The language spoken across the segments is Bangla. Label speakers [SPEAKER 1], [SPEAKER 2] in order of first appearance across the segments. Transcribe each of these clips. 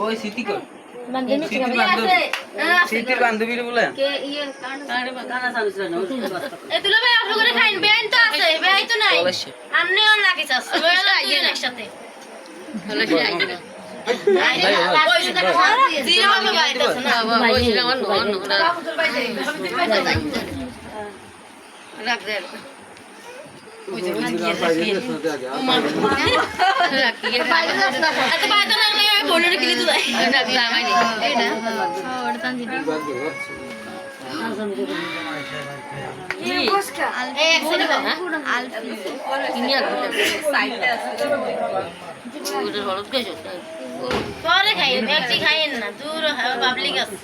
[SPEAKER 1] ওই স্মৃতি কর স্মৃতির বান্ধবীর বলে
[SPEAKER 2] খাইয়েন না দূর পাবলিক আছে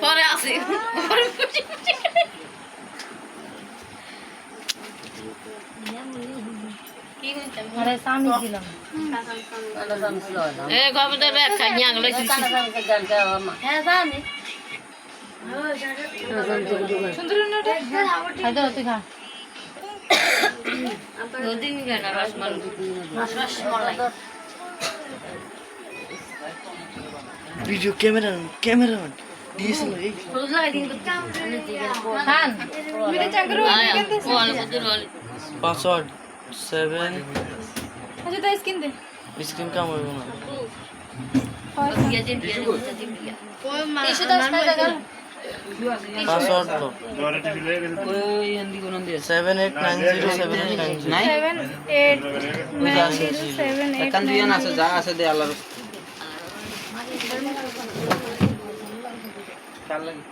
[SPEAKER 2] পরে আসি
[SPEAKER 3] ভিডিও ক্যামেরা DSLR পাসওয়ার্ড 7
[SPEAKER 4] আচ্ছা তাই স্ক্রিন দে
[SPEAKER 3] স্ক্রিন কাম হইব না পাসওয়ার্ড তো
[SPEAKER 1] 78907890 কান দিয়ান আছে যা আছে দে আল্লাহর চাল লাগি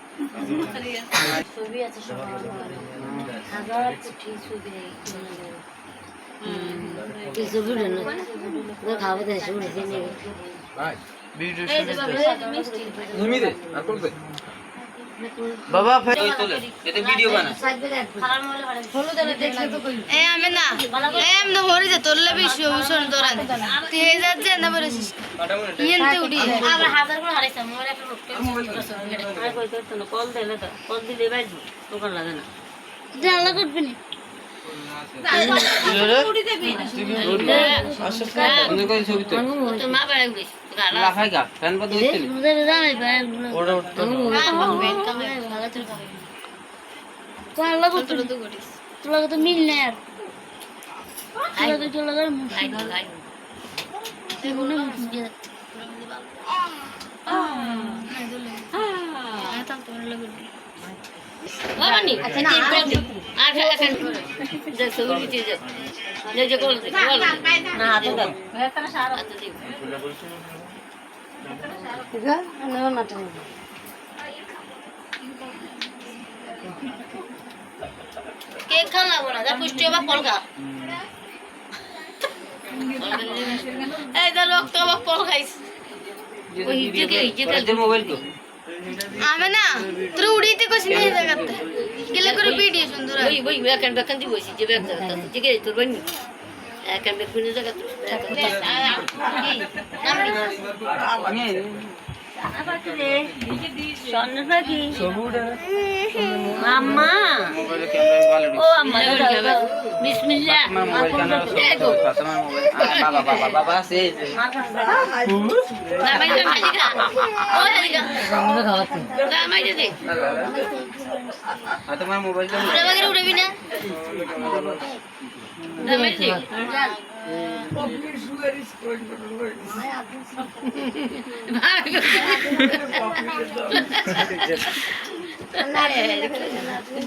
[SPEAKER 2] ছবি আছে সব হাজার কোটি ছবি এই ছবি না না খাবে দেশ উড়ে দিনে
[SPEAKER 1] ভাই
[SPEAKER 3] ভিডিও
[SPEAKER 2] এই যে
[SPEAKER 1] নিমি দে আর করবে
[SPEAKER 3] বাবা
[SPEAKER 1] ওই তোলে এতে ভিডিও বানা
[SPEAKER 2] এ আমি না এ আমি না হরে যে তোরলে বেশি ওষুধ দরান তুই এই যাচ্ছে না বলেছিস ইয়েনতে উড়ি আমরা হাজার করে হারাইছাম মোর একটা আর কই করতে না কল দিলে তো কল দিলে বাইজি দোকান লাগে না জানলা করবে নি উড়ি দেবি
[SPEAKER 1] তুমি কই ছবি তো
[SPEAKER 2] তো মা বাড়ি গেছিস
[SPEAKER 1] লাফাই গা ফ্যান বন্ধ করতে নি
[SPEAKER 3] ওটা উঠতো না
[SPEAKER 2] तुला तो मिल नाही यार तुला केक खा लागो ना जा पुष्टी बा फल खा ए इधर रक्त बा फल खाइस
[SPEAKER 1] যে মোবাইল কো
[SPEAKER 2] आमे ना तुला उडीते कशी नाही जगत गेले करे वीडियो सुंदर
[SPEAKER 5] वही वही वे kan kan di वही जे बैग जगत जे तो बनी kan be कुने जगत
[SPEAKER 1] আমি
[SPEAKER 5] सोने लगी
[SPEAKER 1] সবুড়া
[SPEAKER 5] मामा
[SPEAKER 1] মোবাইল ক্যামেরা কোয়ালিটি
[SPEAKER 5] ओ अम्मा बिस्मिल्लाह
[SPEAKER 1] আমার মোবাইল ক্যামেরা সব আমার মোবাইল বাবা সে
[SPEAKER 5] ना मैं तो खाली का ओ खाली का ना मैं दे
[SPEAKER 1] আর তোমার মোবাইলটা
[SPEAKER 2] उडे वगैरे उडे भी ना
[SPEAKER 5] ना मैं दे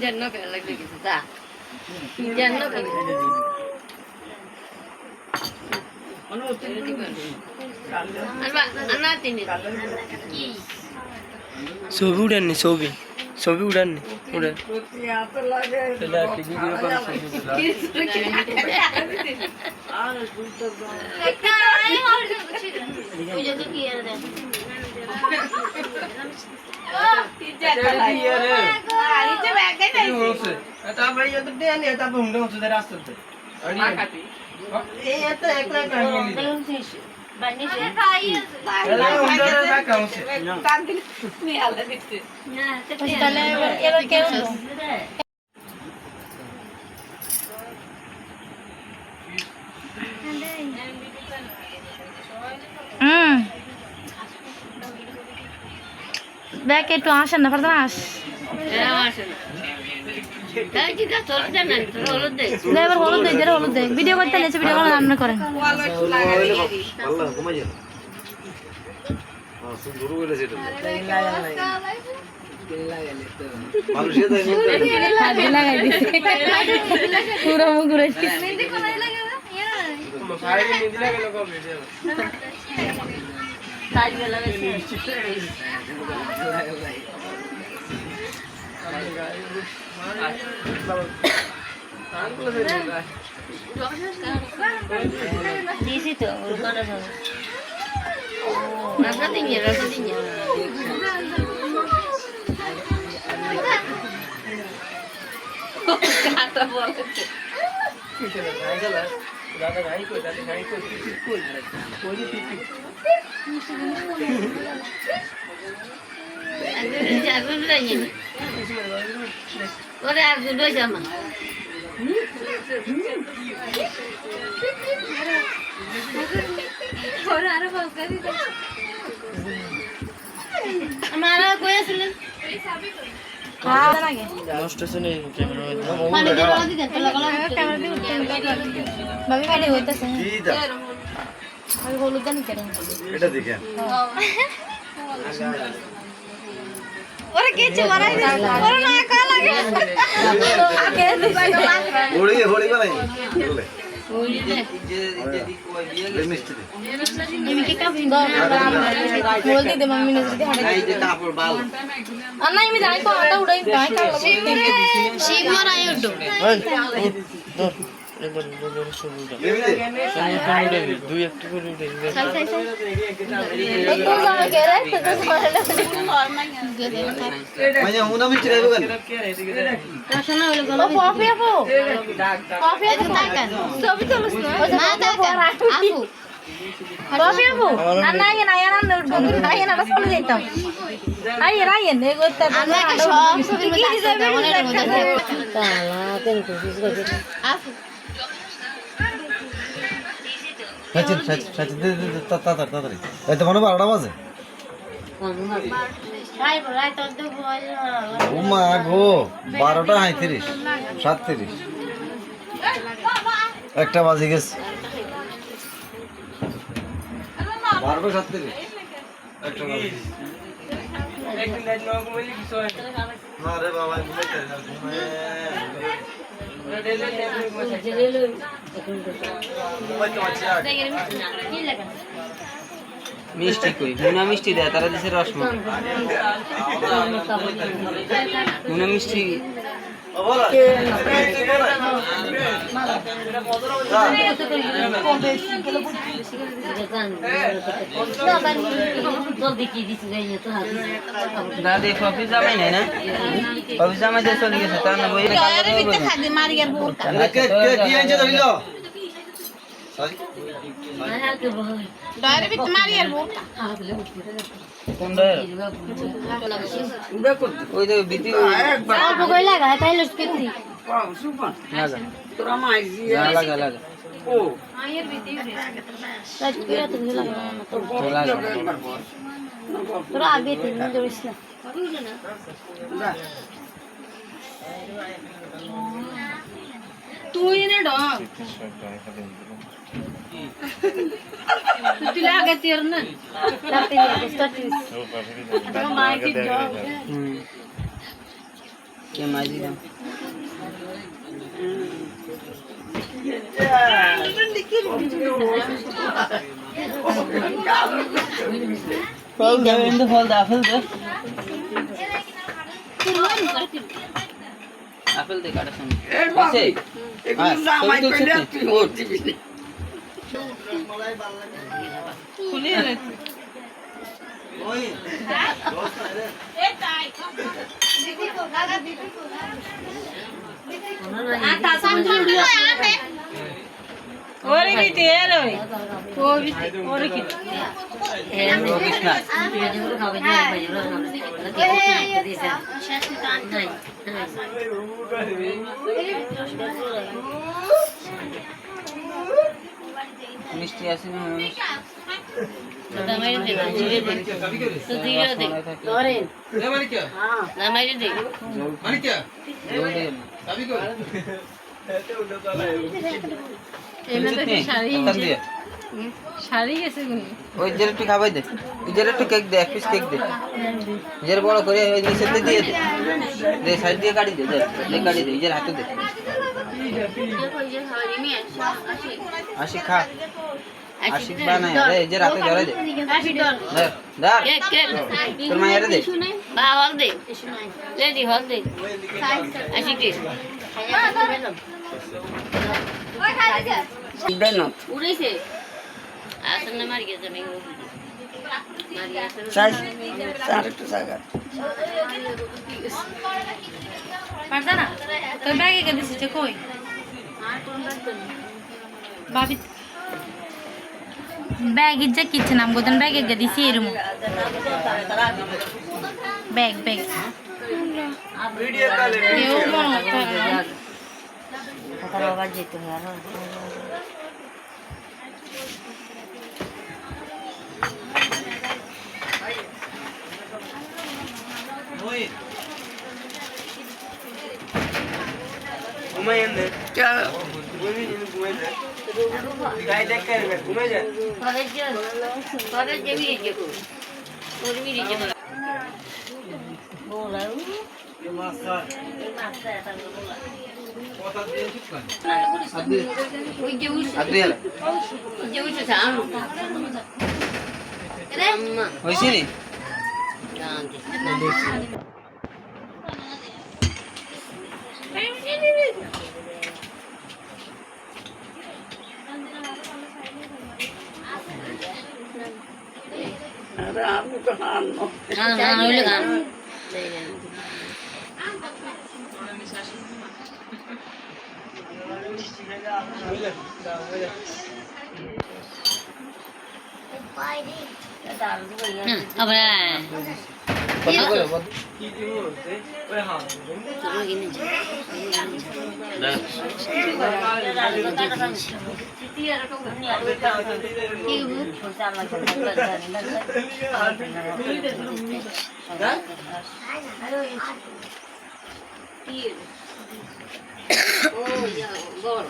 [SPEAKER 5] जन्नो के लग गई था जन्नो के अन्ना तीन
[SPEAKER 3] ছবি উড়াননি ছবি উড়াননি উড়ান
[SPEAKER 2] तुझे तो किया रे
[SPEAKER 1] এটা ভাই এত দেন এটা ভুমডে হচ্ছে রাস্তাতে আকাতি এই এত একলা কাহিনী
[SPEAKER 2] बन्नी से खाई
[SPEAKER 1] এলা উন্ডা না কাউছে
[SPEAKER 5] कान दिल नहीं आला दिखते
[SPEAKER 2] ना तले एवर के ব্যাক একটু আসেন না পারতেন আস এবার হলুদ দেখ হলুদ দেখ ভিডিও করতে নিয়েছে ভিডিও করে রান্না করেন পুরো মুখ ঘুরে
[SPEAKER 5] দিয়েছি তো রাখা দিন ওরে আর দুটো জামা
[SPEAKER 2] আমার কই আসলেন
[SPEAKER 3] নষ্ট হচ্ছে না ক্যামেরা
[SPEAKER 2] পানি দিয়ে বাবা দিতেন তো লাগালো ক্যামেরা দিয়ে উঠতেন ভাবি পানি হইতাছে আমি হলুদ জানি কেন
[SPEAKER 6] এটা দেখেন
[SPEAKER 2] ওরে কিছু বানাই ওরে না কা লাগে
[SPEAKER 6] হোলি হোলি বানাই বলে
[SPEAKER 5] ওই যে
[SPEAKER 6] মিষ্টি
[SPEAKER 2] আমি কি কাপ বলতে দে মাম্মি ने যদি হাড়ে
[SPEAKER 1] এই যে কাপড় বাল
[SPEAKER 2] আন্না আমি যাই কো আটা উড়াই গায় কাল শিব মারাই উড্ডো
[SPEAKER 3] ধর এবার সবুজটা দুই একটা করে উঠে
[SPEAKER 2] সাই সাই সাই এই তো যাবে কে রে তো
[SPEAKER 6] মানে উনা মিষ্টি খাইবো কেন
[SPEAKER 2] রসনা হলো গলো কফি আপু কফি আপু তাকান ছবি তুলছ না তাকান আপু কফি আপু না না না চলে যাইতাম আই রাইন এগোতে আমরা সব ছবির মধ্যে আছে যেমন এর মধ্যে
[SPEAKER 5] তালা কেন কোশিশ করে
[SPEAKER 2] আপু
[SPEAKER 6] সাচিন সাচিন তাড়াতাড়ি এই তো মনে 12টা বাজে
[SPEAKER 2] রাই তো দে বল
[SPEAKER 6] ও মা গো 12টা 35 37 একটা বাজে গেছে 12টা 37 একটা বাজে
[SPEAKER 1] একদিন লাইট না ঘুমাইলে কিছু হয় না
[SPEAKER 6] আরে বাবা ঘুমাইতে না ঘুমায়
[SPEAKER 1] ওরা ডেলে টেকনিক মধ্যে
[SPEAKER 6] ঘুমাইতে পারছি আর
[SPEAKER 2] কি লাগা
[SPEAKER 1] মিষ্টি কই মুনা মিষ্টি দেয় তারা দিছে রসমালাই মুনা মিষ্টি
[SPEAKER 6] বলা
[SPEAKER 5] জলদি কি দিছি যাই তো হাতে
[SPEAKER 1] দাদা কফি জামাই নাই না কফি জামাই দিয়ে চলে গেছে তার না বই
[SPEAKER 2] আরে বিতে খাদি মারি আর বহুত
[SPEAKER 6] কে কি আনছে ধরিলো
[SPEAKER 5] আরে বল
[SPEAKER 2] ডাইরে বিতে মারি আর বহুত
[SPEAKER 1] কোনটা ওই তো বিতি
[SPEAKER 2] অল্প কই লাগা তাইলে স্কিনদি
[SPEAKER 1] লাগা লাগা
[SPEAKER 2] আয়ের বিতে রাত কিরা তুমি লাগা তোরা আগে তিন ধরিস না তুই নে ডগ তুই লাগে তের না রাতে স্টার্ট তো মাইকি ডগ
[SPEAKER 1] কে মাইজি দাও ফল দে ইন্দু ফল দে আপেল দে আপেল দে কাটা সামনে আছে এগুলো জামাই কইলে তুই ওরতি বিনে খুলে রে ওই এ তাই দিদি কো দাদা দিদি কো আটা সামনে আতে ওরে কি তের ওই ও বিতে ওরে কি
[SPEAKER 5] এ কৃষ্ণ যেগুলো খাবে না দিছে নাই
[SPEAKER 1] মিষ্টি
[SPEAKER 7] মিষ্টি আছে না
[SPEAKER 5] দামাইরে দে জিরে দে তো জিরে দে ধরেন
[SPEAKER 1] এ মানে কি
[SPEAKER 5] দামাইরে দে
[SPEAKER 1] মানে কি
[SPEAKER 7] জলদি
[SPEAKER 1] চাবি কই
[SPEAKER 4] শাড়ি গেছে গুনি
[SPEAKER 7] ওই জের একটু খাবাই দে ওই জের একটু কেক দে এক পিস কেক দে জের বড় করে ওই নিচে দিয়ে দে দে সাইড দিয়ে কাটি দে দে কাটি দে জের হাতে দে আশি খা আশি বানায় রে জের হাতে ধরে দে ধর ধর
[SPEAKER 5] কেক কেক
[SPEAKER 7] তোর মায়ের দে
[SPEAKER 5] বা হল দে লে দি হল দে আসি কি
[SPEAKER 7] দেন
[SPEAKER 5] উড়াইছে আসলে মার গেছে আমি মার গেছে
[SPEAKER 3] চার একটু জায়গা
[SPEAKER 4] পারছ না তোর ব্যাগে কে দিছিস কই ভাবি ব্যাগের যে কিচ্ছে নাম গোদান ব্যাগে কে দিছি এরম ব্যাগ ব্যাগ
[SPEAKER 3] ভিডিও কলে
[SPEAKER 4] কেউ মনে করতে হবে না।
[SPEAKER 5] কথা আবার যেতে হয় আর
[SPEAKER 1] ওই
[SPEAKER 3] ঘুমাই এনে ঘুমি ঘুমাই যায় গাই দেখ করে ঘুমাই যায়
[SPEAKER 5] কলেজ যাবি যে কো তোর মিরি যে বলা
[SPEAKER 1] মাস্টার কথা দিয়ে ঠিক কর
[SPEAKER 5] ওই যে উঠছে
[SPEAKER 7] আদে
[SPEAKER 5] ওই যে উঠছে সাম রে আম্মা
[SPEAKER 7] হইছে নি
[SPEAKER 5] গান্তি গান হইলে গান আবার
[SPEAKER 7] কত করে বল
[SPEAKER 3] কি দিব ওই হ্যাঁ
[SPEAKER 5] তোর কিনে যা বড়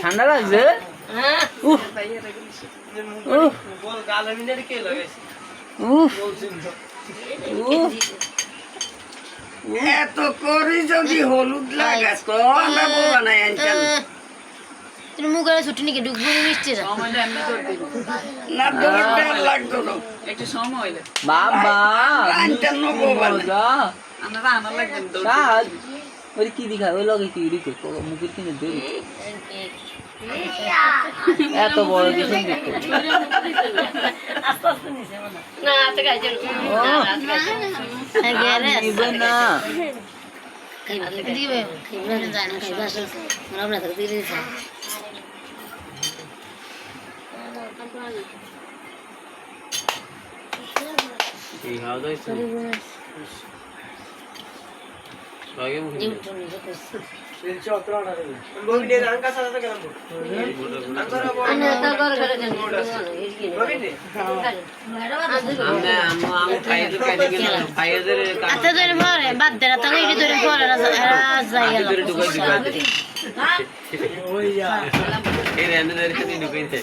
[SPEAKER 7] ঠান্ডা লাগছে
[SPEAKER 3] বল গালে মিনারে কে লাগাইছে এত করি যদি হলুদ লাগাস কোনটা বলা নাই আনছেন
[SPEAKER 2] তুমি মুখে ছুটি নাকি ডুববো মিষ্টি
[SPEAKER 3] না দরটা লাগতো না
[SPEAKER 7] বাবা
[SPEAKER 3] আনছেন নবো
[SPEAKER 7] মজা কাজ ওই কি দিখা ওই লগে কি রিকো মুখের কিনে দে এত বড় কিছু দেখো
[SPEAKER 5] না আতে গাইছে
[SPEAKER 7] দিবে না
[SPEAKER 2] দিবে
[SPEAKER 5] খাইবা জানা খাইবা আমরা তো দিলে যা
[SPEAKER 7] এই হাওয়া যাইছে লগে মুখে
[SPEAKER 3] বল দিয়ে আঙ্কা সাথে কেন
[SPEAKER 5] আমি তো ঘর ঘরে যাই
[SPEAKER 7] আমরা আম খাইতে খাইতে গেল খাইতে
[SPEAKER 2] আচ্ছা ধরে ভরে বাদ দে না তাহলে এটি ধরে ভরে না যাই গেল
[SPEAKER 3] ওই যা
[SPEAKER 7] এই রেন্ডে ধরে খালি ঢুকাইতে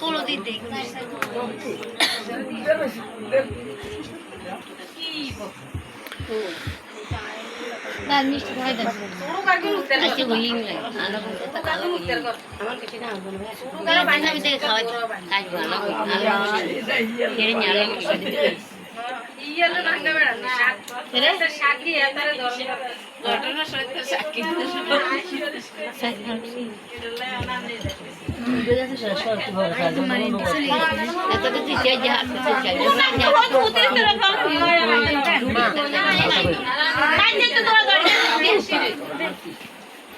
[SPEAKER 2] কোলো দিতে না মিষ্টি খাই দেন
[SPEAKER 5] আজকে বলি না আলো তো কালো আমার কিছু না কালো বাইনা বিতে খাওয়া কাজ ভালো আলো এর নিয়ারে ইয়ালে ভাঙা বেড়া না এর শাকি এটারে ঘটনা সহিত শাকি এত কিছু চাই যে হাত চাই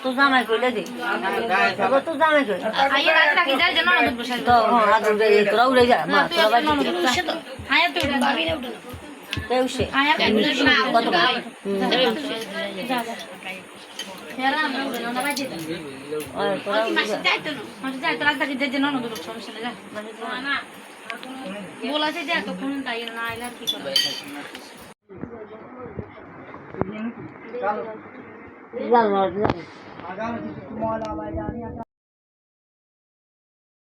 [SPEAKER 8] তো জামাই কইলে দে তো জামাই কই
[SPEAKER 4] আইয়া রাত রাখি যায় যে ননদ বসে
[SPEAKER 8] তো হ্যাঁ আজ তোরা উড়ে যা মা তোরা বাড়ি
[SPEAKER 4] আয়া তো ভাবি না উঠে
[SPEAKER 8] তেও সে
[SPEAKER 4] আয়া
[SPEAKER 8] কত
[SPEAKER 4] হেরা আমরা উঠে না বাই যেতে
[SPEAKER 8] ওই তোরা উড়ে যা
[SPEAKER 4] মাসে যাই তো রাত রাখি যায় যে ননদ বসে সমস্যা নেই যা না বলাছে যে এত কোন তাই না আইলা আর কি করবে
[SPEAKER 8] জানো
[SPEAKER 1] আগামী মহলা বাজানি